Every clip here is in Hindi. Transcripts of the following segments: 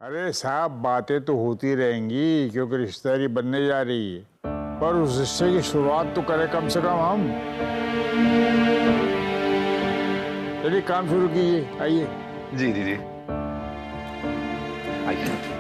अरे साहब, बातें तो होती रहेंगी क्योंकि रिश्तेदारी बनने जा रही है, पर उस रिश्ते की शुरुआत तो करें कम से कम हम। चलिए काम शुरू कीजिए, आइए। जी जी जी, आइए।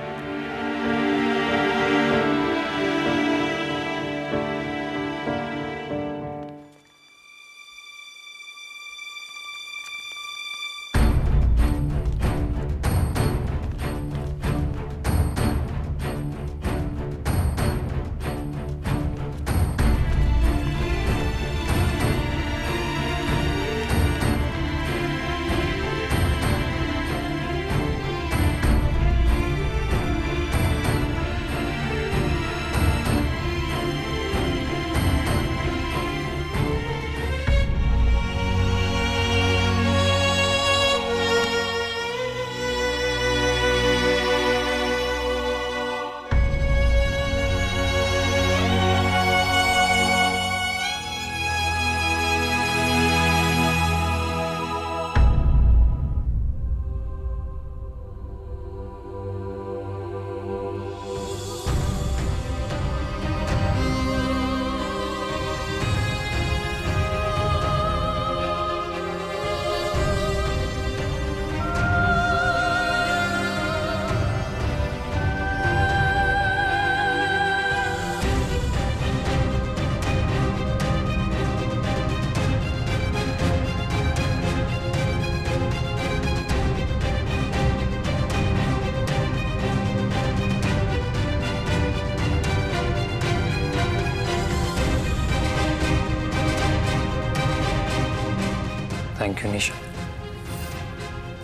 Thank you Nisha,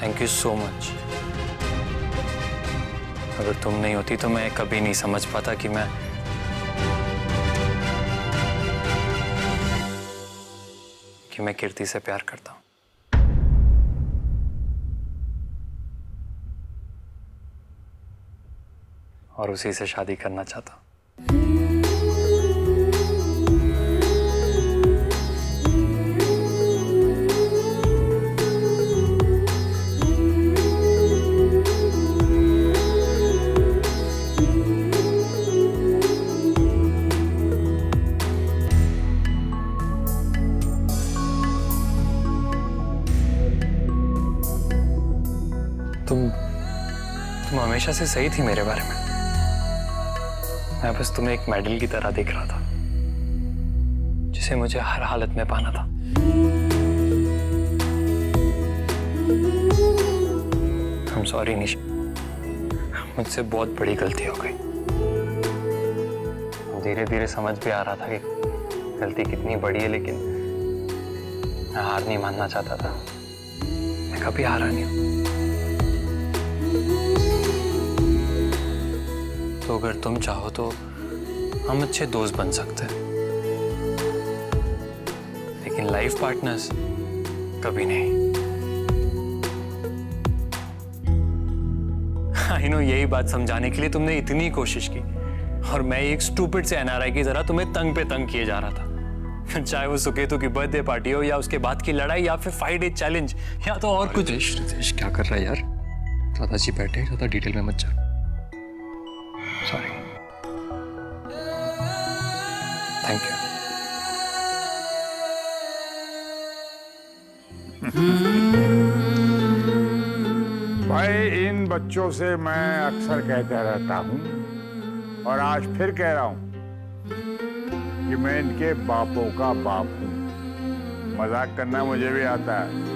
thank you so much. अगर तुम नहीं होती तो मैं कभी नहीं समझ पाता कि मैं कीर्ति से प्यार करता हूं। और उसी से शादी करना चाहता हूं। तुम हमेशा से सही थी मेरे बारे में। मैं बस तुम्हें एक मेडल की तरह देख रहा था जिसे मुझे हर हालत में पाना था। I'm sorry निशा, मुझसे बहुत बड़ी गलती हो गई। धीरे धीरे समझ भी आ रहा था कि गलती कितनी बड़ी है, लेकिन मैं हार नहीं मानना चाहता था। मैं कभी हारा नहीं हूं। तो अगर तुम चाहो तो हम अच्छे दोस्त बन सकते हैं, लेकिन लाइफ पार्टनर्स कभी नहीं। आई नो, यही बात समझाने के लिए तुमने इतनी कोशिश की और मैं एक स्टूपिड से एनआरआई की तरह तुम्हें तंग पे तंग किए जा रहा था। चाहे वो सुकेतु की बर्थडे पार्टी हो या उसके बाद की लड़ाई या फिर 5 डे चैलेंज या तो और कुछ। रितेश क्या कर रहा है यार? दादाजी बैठे, ज्यादा डिटेल में मत जा। सॉरी। Thank you. भाई, इन बच्चों से मैं अक्सर कहता रहता हूँ और आज फिर कह रहा हूँ कि मैं इनके बापों का बाप हूँ। मजाक करना मुझे भी आता है।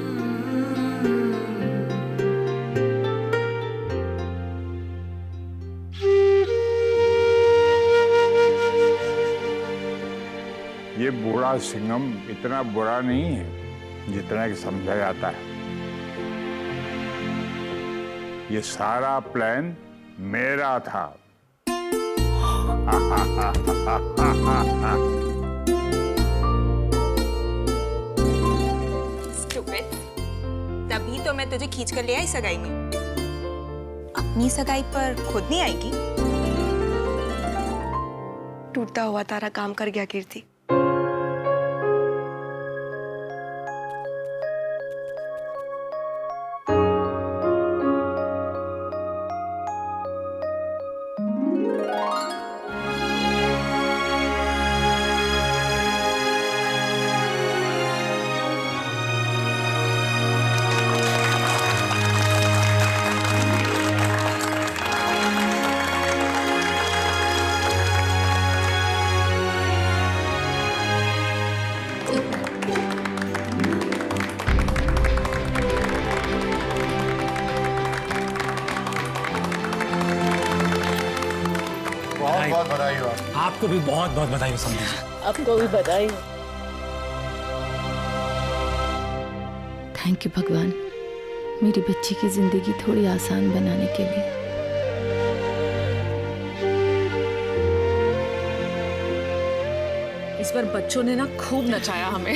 ये बूढ़ा सिंघम इतना बुरा नहीं है जितना कि समझा जाता है। ये सारा प्लान मेरा था। Stupid. तभी तो मैं तुझे खींच कर ले आई सगाई में। अपनी सगाई पर खुद नहीं आएगी। टूटता हुआ तारा काम कर गया कीर्ति। बहुत बधाई हो आपको भी बहुत बहुत बधाई हो समधी जी। आपको भी बधाई हो। थैंक यू भगवान, मेरी बच्ची की जिंदगी थोड़ी आसान बनाने के लिए। इस बार बच्चों ने ना खूब नचाया हमें।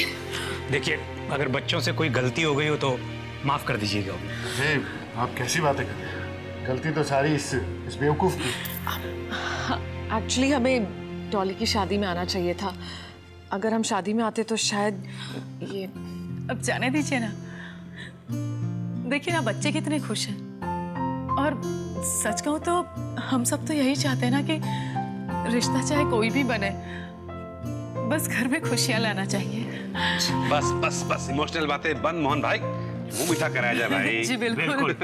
देखिए, अगर बच्चों से कोई गलती हो गई हो तो माफ कर दीजिएगा। आप कैसी बातें कर रहे हैं? गलती तो सारी इस बेवकूफ की। एक्चुअली हमें डॉली की शादी में आना चाहिए था। अगर हम शादी में आते तो शायद ये। अब जाने दीजिए ना, देखिए ना बच्चे कितने खुश हैं। और सच कहूं तो हम सब तो यही चाहते हैं ना कि रिश्ता चाहे कोई भी बने, बस घर में खुशियां लाना चाहिए। बस बस बस इमोशनल बातें बंद मोहन भाई, मुंह मीठा कराया जाए भाई। जी बिल्कुल।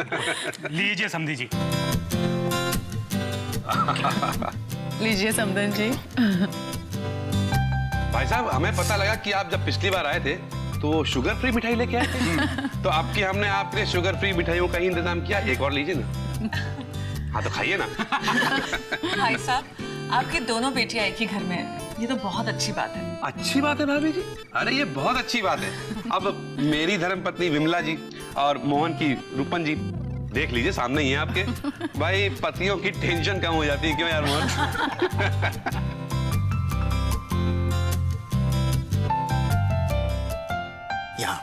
लीजिए समधी जी। लीजिए समदन जी। भाई साहब, हमें पता लगा कि आप जब पिछली बार आए थे तो शुगर फ्री मिठाई लेके आए थे। तो आपकी हमने आपके शुगर फ्री मिठाइयों का ही इंतजाम किया। एक और लीजिए ना। हाँ तो खाइए ना। भाई साहब, आपकी दोनों बेटियां एक ही घर में हैं, ये तो बहुत अच्छी बात है। अच्छी बात है भाभी जी, अरे ये बहुत अच्छी बात है। अब मेरी धर्मपत्नी विमला जी और मोहन की रूपन जी देख लीजिए, सामने ही है आपके। भाई पतियों की टेंशन कम हो जाती है, क्यों यार मोहन? यहाँ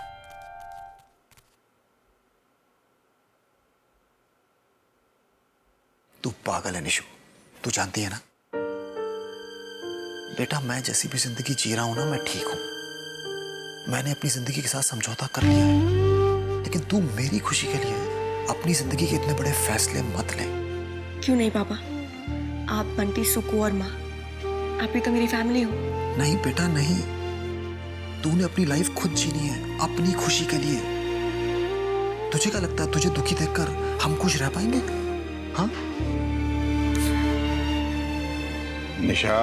तू पागल है निशु, तू जानती है ना बेटा, मैं जैसी भी जिंदगी जी रहा हूं ना, मैं ठीक हूं। मैंने अपनी जिंदगी के साथ समझौता कर लिया है, लेकिन तू मेरी खुशी के लिए अपनी जिंदगी के इतने बड़े फैसले मत ले। क्यों नहीं पापा, आप बंटी, सुकू और माँ, आप ही तो मेरी फैमिली हो। नहीं बेटा नहीं, तूने अपनी लाइफ खुद जीनी है, अपनी खुशी के लिए। तुझे क्या लगता है तुझे दुखी देखकर हम खुश रह पाएंगे? हाँ निशा।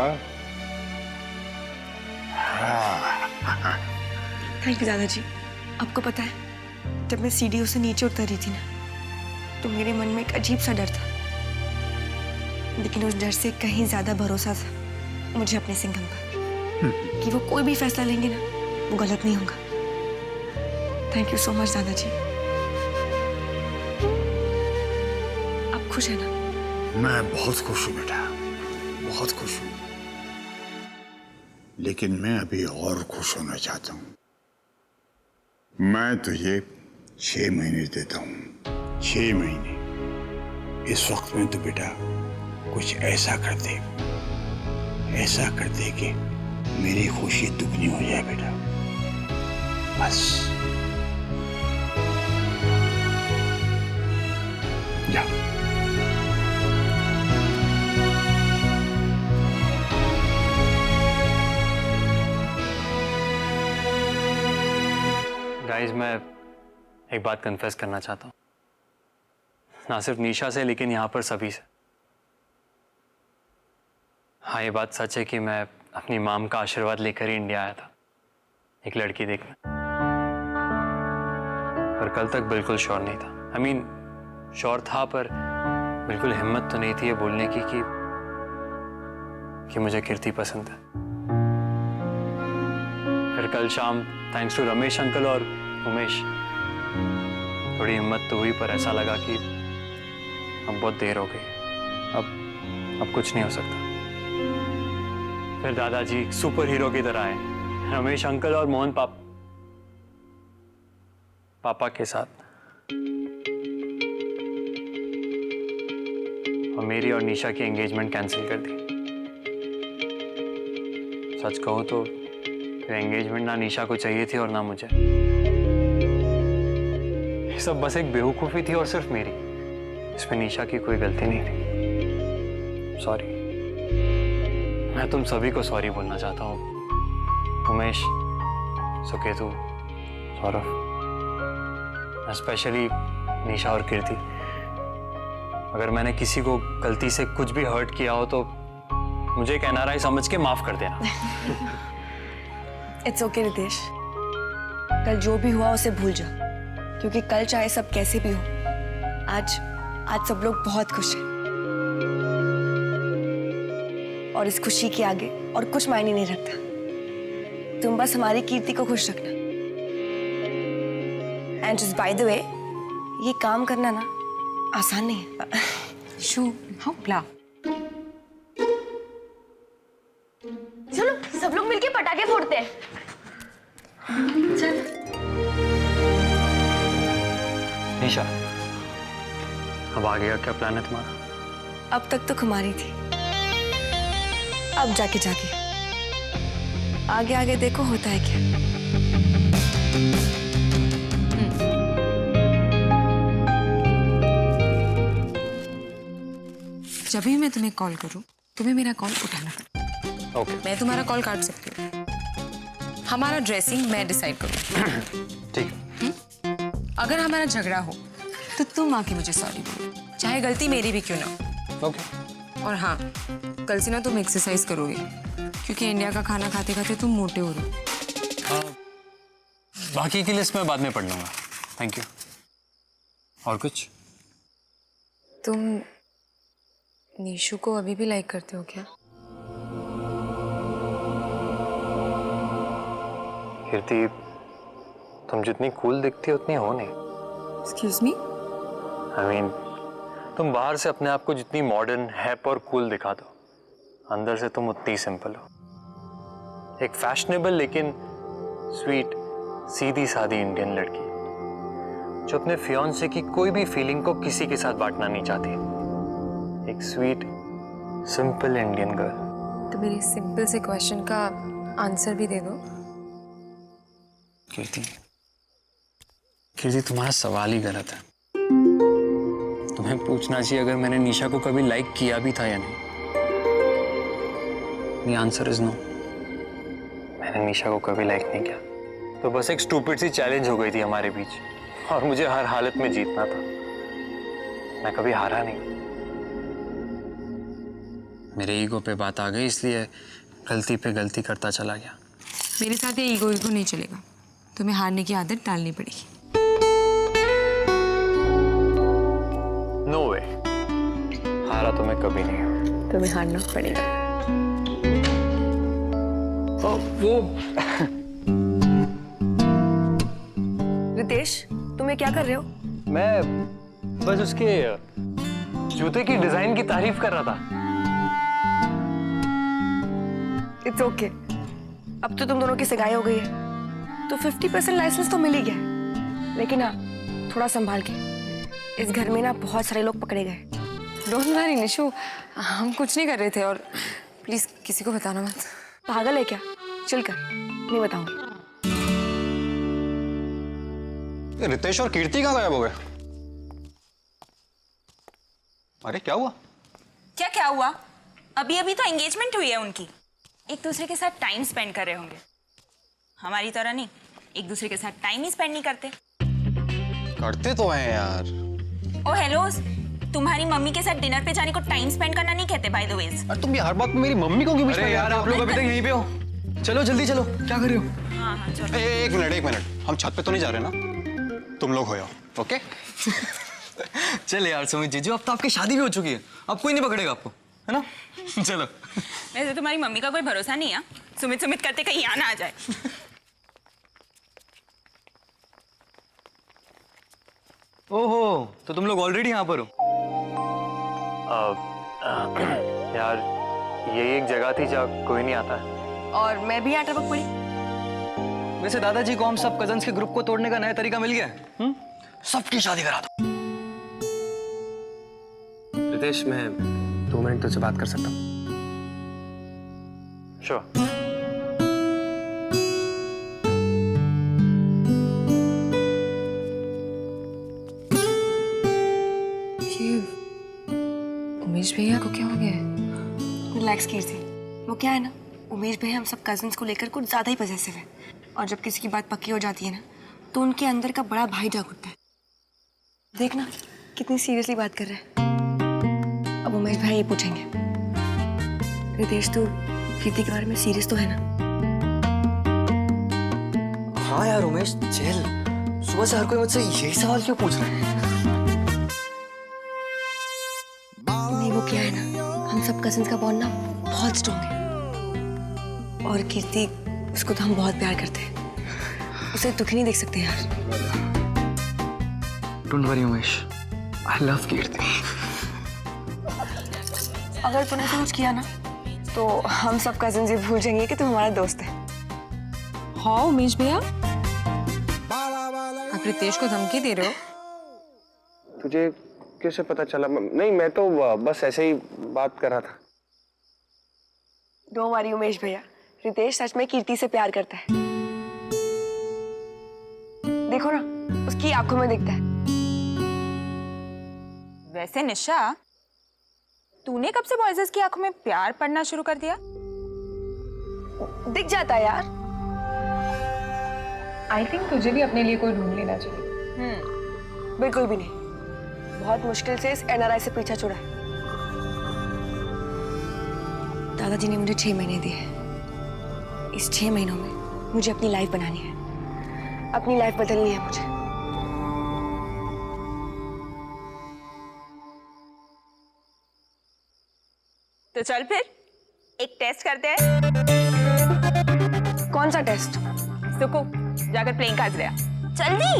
थैंक यू दादाजी। आपको पता है, जब मैं सीढ़ियों से नीचे उतर रही थी ना, तो मेरे मन में एक अजीब सा डर था, लेकिन उस डर से कहीं ज्यादा भरोसा था मुझे अपने सिंघम पर, कि वो कोई भी फैसला लेंगे ना, वो गलत नहीं होगा। थैंक यू सो मच दादाजी। आप खुश हैं ना? मैं बहुत खुश हूँ बेटा, बहुत खुश हूँ, लेकिन मैं अभी और खुश होना चाहता हूँ। मैं तुझे 6 महीने देता हूँ, 6 महीने। इस वक्त में तो बेटा कुछ ऐसा कर दे, ऐसा कर दे कि मेरी खुशी दुगनी हो जाए बेटा, बस। जा। गाइस, मैं एक बात कन्फेस करना चाहता हूँ, ना सिर्फ निशा से लेकिन यहाँ पर सभी से। हाँ, ये बात सच है कि मैं अपनी माम का आशीर्वाद लेकर ही इंडिया आया था एक लड़की देखने, पर कल तक बिल्कुल श्योर नहीं था। आई मीन श्योर था, पर बिल्कुल हिम्मत तो नहीं थी ये बोलने की कि मुझे कीर्ति पसंद है। फिर कल शाम थैंक्स टू रमेश अंकल और उमेश थोड़ी हिम्मत तो हुई, पर ऐसा लगा कि अब बहुत देर हो गई, अब कुछ नहीं हो सकता। फिर दादाजी सुपर हीरो की तरह आए, रमेश अंकल और मोहन पापा के साथ, और मेरी और निशा की एंगेजमेंट कैंसिल कर दी। सच कहूं तो एंगेजमेंट ना निशा को चाहिए थी और ना मुझे। ये सब बस एक बेवकूफी थी और सिर्फ मेरी, इसमें निशा की कोई गलती नहीं थी। सॉरी, मैं तुम सभी को सॉरी बोलना चाहता हूँ, उमेश, सुकेतु, सौरभ, स्पेशली निशा और कीर्ति। अगर मैंने किसी को गलती से कुछ भी हर्ट किया हो तो मुझे एक NRI समझ के माफ कर देना। इट्स ओके रितेश, कल जो भी हुआ उसे भूल जाओ, क्योंकि कल चाहे सब कैसे भी हो, आज सब लोग बहुत खुश हैं। और इस खुशी के आगे और कुछ मायने नहीं रखता। तुम बस हमारी कीर्ति को खुश रखना। And just by the way, ये काम करना ना आसान नहीं है। शू हाँ ब्ला। चलो सब लोग मिलके पटाखे फोड़ते हैं। निशा, अब आगे का क्या प्लान है तुम्हारा? अब तक तो खुमारी थी, अब जाके आगे आगे देखो होता है क्या। जब भी मैं तुम्हें कॉल करूं, तुम्हें मेरा कॉल उठाना पड़ेगा। ओके। मैं तुम्हारा कॉल काट सकती हूँ। हमारा ड्रेसिंग मैं डिसाइड करूँ। ठीक है। अगर हमारा झगड़ा हो तो तुम आके मुझे सॉरी बोलो, चाहे गलती मेरी भी क्यों ना हो। ओके। और हाँ, कल से ना तुम एक्सरसाइज करोगे, क्योंकि इंडिया का खाना खाते खाते तुम मोटे हो रहे हो। बाकी की लिस्ट मैं बाद में पढ़ लूंगा। Thank you. और कुछ? तुम नीशू को अभी भी लाइक करते हो क्या? कीर्ति, तुम जितनी कूल दिखती हो उतनी हो नहीं। Excuse me? I mean, तुम बाहर से अपने आप को जितनी मॉडर्न, हैप और कूल दिखा दो, अंदर से तुम उतनी सिंपल हो। एक फैशनेबल लेकिन स्वीट, सीधी सादी इंडियन लड़की जो अपने फियांसे की कोई भी फीलिंग को किसी के साथ बांटना नहीं चाहती। एक स्वीट, सिंपल इंडियन गर्ल। तो मेरे सिंपल से क्वेश्चन का आंसर भी दे दो। कीर्ति, तुम्हारा सवाल ही गलत है। तुम्हें पूछना चाहिए अगर मैंने निशा को कभी लाइक किया भी था या नहीं। The answer is no। मैंने निशा को कभी लाइक नहीं किया। तो बस एक स्टूपिड सी चैलेंज हो गई थी हमारे बीच, और मुझे हर हालत में जीतना था। मैं कभी हारा नहीं। मेरे ईगो पे बात आ गई, इसलिए गलती पे गलती करता चला गया। मेरे साथ ये ईगो नहीं चलेगा, तुम्हें हारने की आदत डालनी पड़ेगी। नो वे, हारा तो मैं कभी नहीं हूं। तुम्हें हारना पड़ेगा। वो रितेश, तुम ये क्या कर रहे हो? मैं बस उसके जूते की डिजाइन की तारीफ कर रहा था। It's okay. अब तो तुम दोनों की सगाई हो गई है, तो 50% लाइसेंस तो मिल ही गया है। लेकिन हाँ, थोड़ा संभाल के। इस घर में ना बहुत सारे लोग पकड़े गए। डोंट वरी निशु, हम कुछ नहीं कर रहे थे, और प्लीज किसी को बताना मत। पागल है क्या? चिल कर, नहीं बताऊंगी। रितेश और कीर्ति कहाँ गायब हो गए? अरे क्या हुआ? क्या हुआ? अभी अभी तो एंगेजमेंट हुई है उनकी। एक दूसरे के साथ टाइम स्पेंड कर रहे होंगे। हमारी तरह नहीं, एक दूसरे के साथ टाइम ही स्पेंड नहीं करते। करते तो हैं यार। ओ हेलो, तुम्हारी मम्मी के साथ डिनर पे जाने को टाइम स्पेंड करना नहीं कहते बाय द वे। अरे तुम ये हर बात में मेरी मम्मी को क्यों बीच में? अरे यार, आप लोग अभी तक यहीं पे हो? चलो जल्दी चलो, क्या कर रहे हो? हाँ चलो। एक मिनट, हम छत पे तो नहीं जा रहे ना? तुम लोग हो जाओ, ओके? चल यार सुमित जीजू, अब तो आपकी शादी भी हो चुकी है, अब कोई नहीं पकड़ेगा आपको, है ना? चलो। वैसे तुम्हारी मम्मी का कोई भरोसा नहीं है, सुमित करते कहीं यहाँ ना आ जाए। ओहो, तो तुम लोग ऑलरेडी यहाँ पर हो? यार, ये एक जगह थी जहाँ कोई नहीं आता है। और मैं भी यहाँ टपक पड़ी। वैसे दादाजी को हम सब कजन्स के ग्रुप को तोड़ने का नया तरीका मिल गया है। सबकी शादी करा दो। रितेश, मैं 2 मिनट तुझसे बात कर सकता हूँ? श्योर। उमेश भैया को क्या हो गया है? रिलैक्स कीजिए। वो क्या है ना, उमेश भैया हम सब कजिन्स को लेकर कुछ ज्यादा ही पजेसिव है, और जब किसी की बात पक्की हो जाती है ना, तो उनके अंदर का बड़ा भाई जाग उठता है। देखना कितनी सीरियसली बात कर रहे हैं। अब उमेश भैया ये पूछेंगे, रितेश तू कीर्ति के बारे में सीरियस तो है ना? हाँ यार उमेश, चल। सुबह से हर कोई मुझसे यही सवाल क्यों पूछ रहा है? नहीं, वो क्या है ना, हम सब कजिन्स का बॉन्ड ना बहुत स्ट्रॉन्ग है। और कीर्ति, उसको तो हम बहुत प्यार करते हैं। उसे दुखी नहीं देख सकते यार। Don't worry Umesh, I love Kirti. अगर तूने ऐसा कुछ किया ना तो हम सब कजिन्स ये भूल जाएंगे कि तुम हमारा दोस्त है। हाँ उमेश भैया, आप रितेश को धमकी दे रहे हो? तुझे कैसे पता चला? नहीं, मैं तो बस ऐसे ही बात कर रहा था। डोंट वरी उमेश भैया, रितेश सच में कीर्ति से प्यार करता है। देखो ना, उसकी आंखों में दिखता है। वैसे निशा, तूने कब से बॉयज की आंखों में प्यार पड़ना शुरू कर दिया? दिख जाता है यार। आई थिंक तुझे भी अपने लिए कोई ढूंढ लेना चाहिए। बिल्कुल भी नहीं। बहुत मुश्किल से इस एनआरआई से पीछा छुड़ा है। दादाजी ने मुझे 6 महीने दिए हैं। इस 6 महीनों में मुझे अपनी लाइफ बनानी है, अपनी लाइफ बदलनी है मुझे। तो चल फिर एक टेस्ट करते हैं। कौन सा टेस्ट? सुकू, जाकर प्लेइंग कार्ड्स ले आ। जल्दी।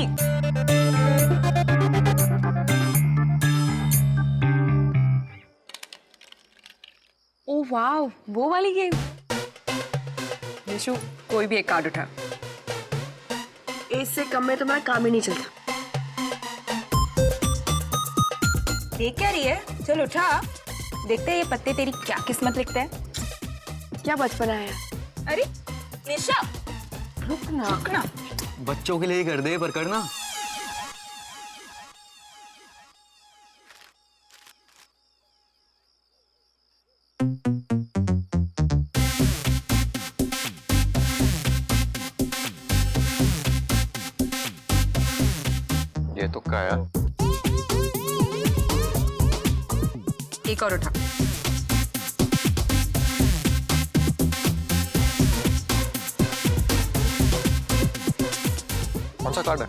ओह वाह, वो वाली गेम। निशु, कोई भी एक कार्ड उठा। इससे कम में तुम्हारा काम ही नहीं चलता। देख क्या रही है? चल उठा, देखते हैं ये पत्ते तेरी क्या किस्मत लिखते हैं। क्या बचपना है। अरे निशा, रुकना। बच्चों के लिए कर दे, पर करना। ये तो काया। एक और उठा। कौन सा कार्ड है?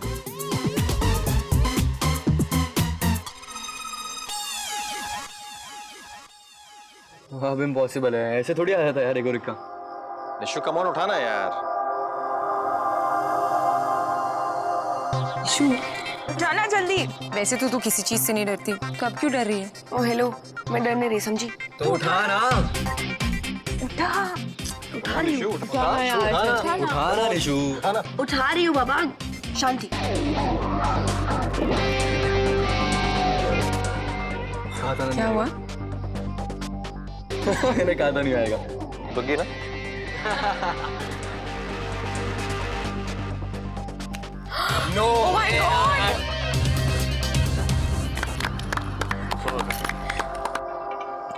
अब इम्पॉसिबल है, ऐसे थोड़ी आ जाता है यार एगोरिक का। निशु कम ऑन, उठाना यार। निशु, उठाना जल्दी। वैसे तो तू किसी चीज से नहीं डरती, तो अब क्यों डर रही है? ओह हेलो, मैं डर नहीं रही, समझी? तो उठा ना। उठा रही हूँ। उठा ना निशु। उठा रही हूँ बाबा, शांति। क्या हुआ? मैंने कहा था नहीं आएगा। तो ना नो। Oh my God!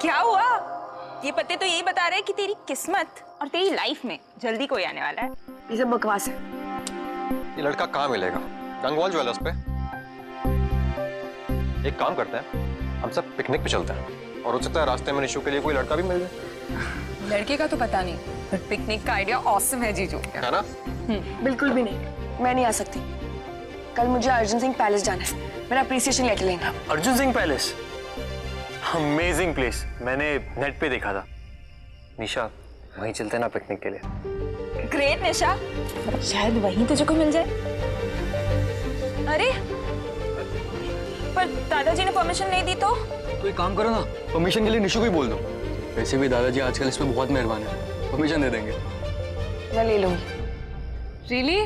क्या हुआ? ये पत्ते तो यही बता रहे हैं कि तेरी किस्मत और तेरी लाइफ में जल्दी कोई आने वाला है। ये सब बकवास है। ये लड़का कहाँ मिलेगा? गंगवाल ज्वेलर्स पे। एक काम करते हैं, हम सब पिकनिक पे चलते हैं और हो सकता है रास्ते में निशु के लिए कोई लड़का भी मिल जाए। लड़के का तो पता नहीं, पर पिकनिक का आइडिया ऑसम है जीजू। है ना? बिल्कुल भी नहीं, मैं नहीं आ सकती। कल मुझे अर्जुन सिंह पैलेस जाना है, मेरा अप्रिसिएशन लेटर लेना। Arjun Singh palace, amazing place. मैंने नेट पे देखा था। निशा, वहीं चलते ना पिकनिक के लिए। ग्रेट निशा, शायद वहीं तुझे को मिल जाए। अरे पर दादाजी ने परमिशन नहीं दी तो? तो एक काम करो ना, परमिशन के लिए निशु को ही बोल दो। वैसे भी दादाजी आजकल इस पे बहुत मेहरबान है, परमिशन दे देंगे। मैं ले लूंगी। रियली?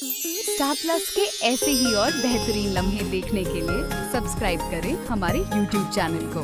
स्टार प्लस के ऐसे ही और बेहतरीन लम्हे देखने के लिए सब्सक्राइब करें हमारे YouTube चैनल को।